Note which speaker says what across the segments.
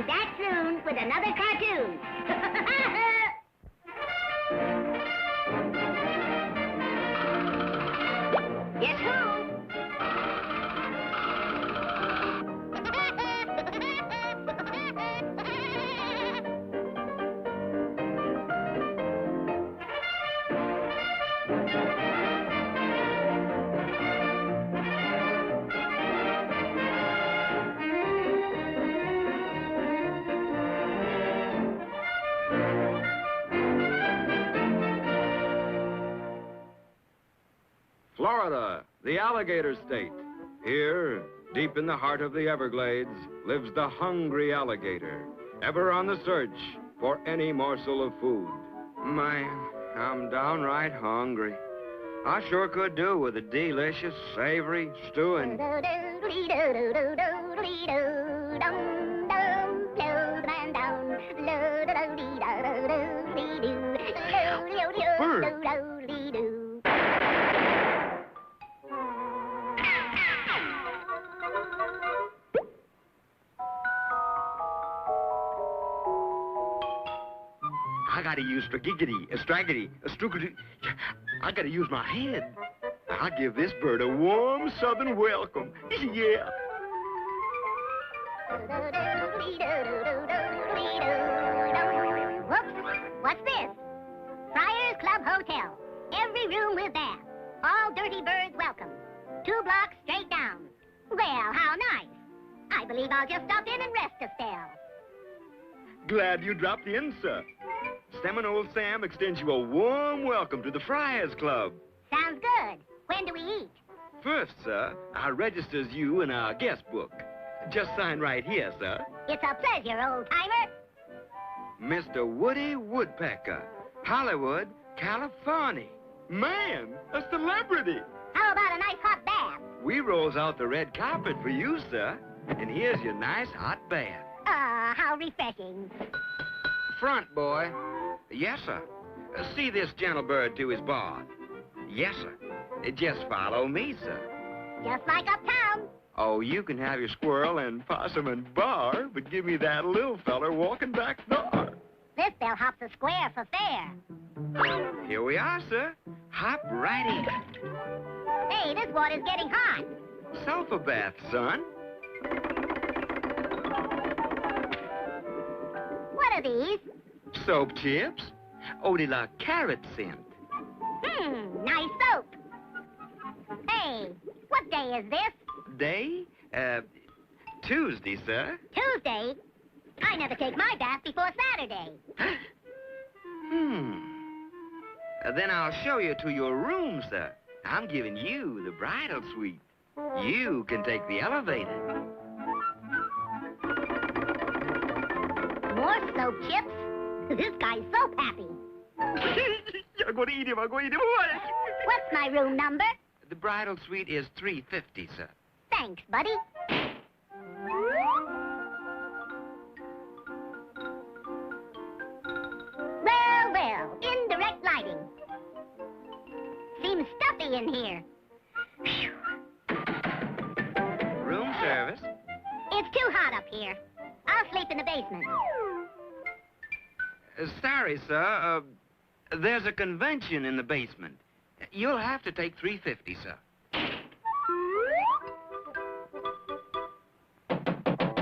Speaker 1: back soon with another cartoon. Guess who?
Speaker 2: Florida, the alligator state. Here, deep in the heart of the Everglades, lives the hungry alligator, ever on the search for any morsel of food. Man, I'm downright hungry. I sure could do with a delicious, savory stew and... Bird. I gotta use stragiggity, a straggity, a struggity. I gotta use my head. I'll give this bird a warm southern welcome. Yeah.
Speaker 1: Whoops, what's this? Friars Club Hotel. Every room with bath. All dirty birds welcome. 2 blocks straight down. Well, how nice. I believe I'll just stop in and rest a spell.
Speaker 2: Glad you dropped in, sir. Seminole Sam extends you a warm welcome to the Friars Club.
Speaker 1: Sounds good. When do we eat?
Speaker 2: First, sir, I registers you in our guest book. Just sign right here, sir.
Speaker 1: It's a pleasure, old-timer.
Speaker 2: Mr. Woody Woodpecker, Hollywood, California. Man, a celebrity.
Speaker 1: How about a nice hot bath?
Speaker 2: We rolls out the red carpet for you, sir. And here's your nice hot bath.
Speaker 1: Ah, how refreshing.
Speaker 2: Front, boy. Yes, sir. See this gentle bird to his bar. Yes, sir. Just follow me, sir.
Speaker 1: Just like uptown.
Speaker 2: Oh, you can have your squirrel and possum and bar, but give me that little feller walking back door.
Speaker 1: This bellhop's a square for fair.
Speaker 2: Here we are, sir. Hop right in.
Speaker 1: Hey, this water's getting hot.
Speaker 2: Sulfur bath, son.
Speaker 1: What are these?
Speaker 2: Soap chips. Eau de la carrot scent.
Speaker 1: Nice soap. Hey, what day is this?
Speaker 2: Day? Tuesday, sir.
Speaker 1: Tuesday? I never take my bath before Saturday.
Speaker 2: Then I'll show you to your room, sir. I'm giving you the bridal suite. You can take the elevator.
Speaker 1: More soap chips? This guy's soap happy.
Speaker 2: I'm going to eat him.
Speaker 1: What's my room number?
Speaker 2: The bridal suite is 350, sir.
Speaker 1: Thanks, buddy. Well, indirect lighting. Seems stuffy in here. Phew.
Speaker 2: Room service.
Speaker 1: It's too hot up here. I'll sleep in the basement.
Speaker 2: Sorry, sir. There's a convention in the basement. You'll have to take 350, sir.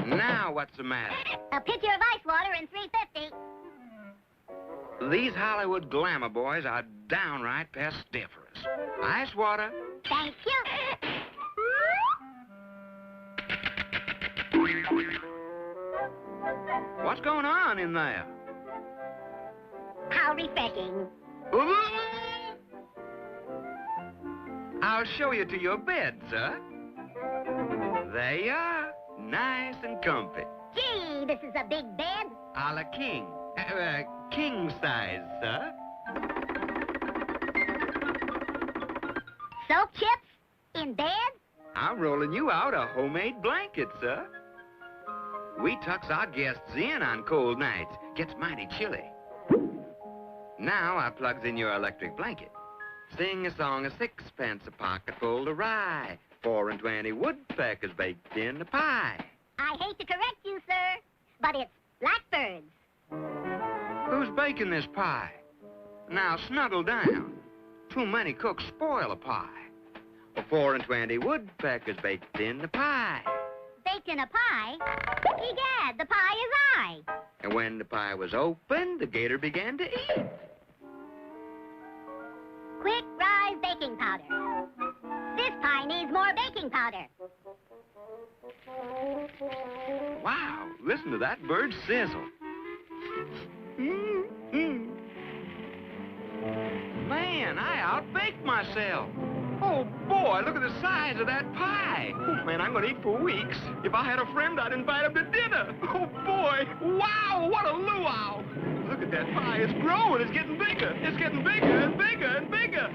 Speaker 2: Now, what's the matter?
Speaker 1: A pitcher of ice water and 350.
Speaker 2: These Hollywood glamour boys are downright pestiferous. Ice water.
Speaker 1: Thank you.
Speaker 2: What's going on in there?
Speaker 1: How refreshing.
Speaker 2: I'll show you to your bed, sir. There you are. Nice and comfy.
Speaker 1: Gee, this is a big bed.
Speaker 2: A la king. King size, sir.
Speaker 1: Soap chips? In bed?
Speaker 2: I'm rolling you out a homemade blanket, sir. We tucks our guests in on cold nights. Gets mighty chilly. Now I plugs in your electric blanket. Sing a song of 6 pence a pocket full of rye. 4 and 20 woodpeckers baked in a pie.
Speaker 1: I hate to correct you, sir, but it's blackbirds.
Speaker 2: Who's baking this pie? Now, snuggle down. Too many cooks spoil a pie. 4 and 20 woodpeckers baked in the pie.
Speaker 1: Baked in a pie? Egad, the pie is I.
Speaker 2: And when the pie was opened, the gator began to eat.
Speaker 1: Quick rise baking powder. This pie needs more baking powder.
Speaker 2: Wow, listen to that bird sizzle. Man, I outbaked myself. Oh, boy, look at the size of that pie. Oh, man, I'm going to eat for weeks. If I had a friend, I'd invite him to dinner. Oh, boy. Wow, what a luau. Look at that pie. It's growing. It's getting bigger. It's getting bigger and bigger and bigger.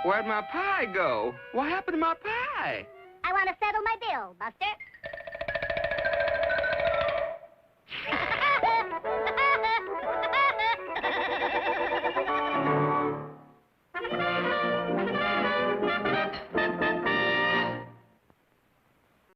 Speaker 2: Where'd my pie go? What happened to my pie?
Speaker 1: I want to settle my bill, Buster.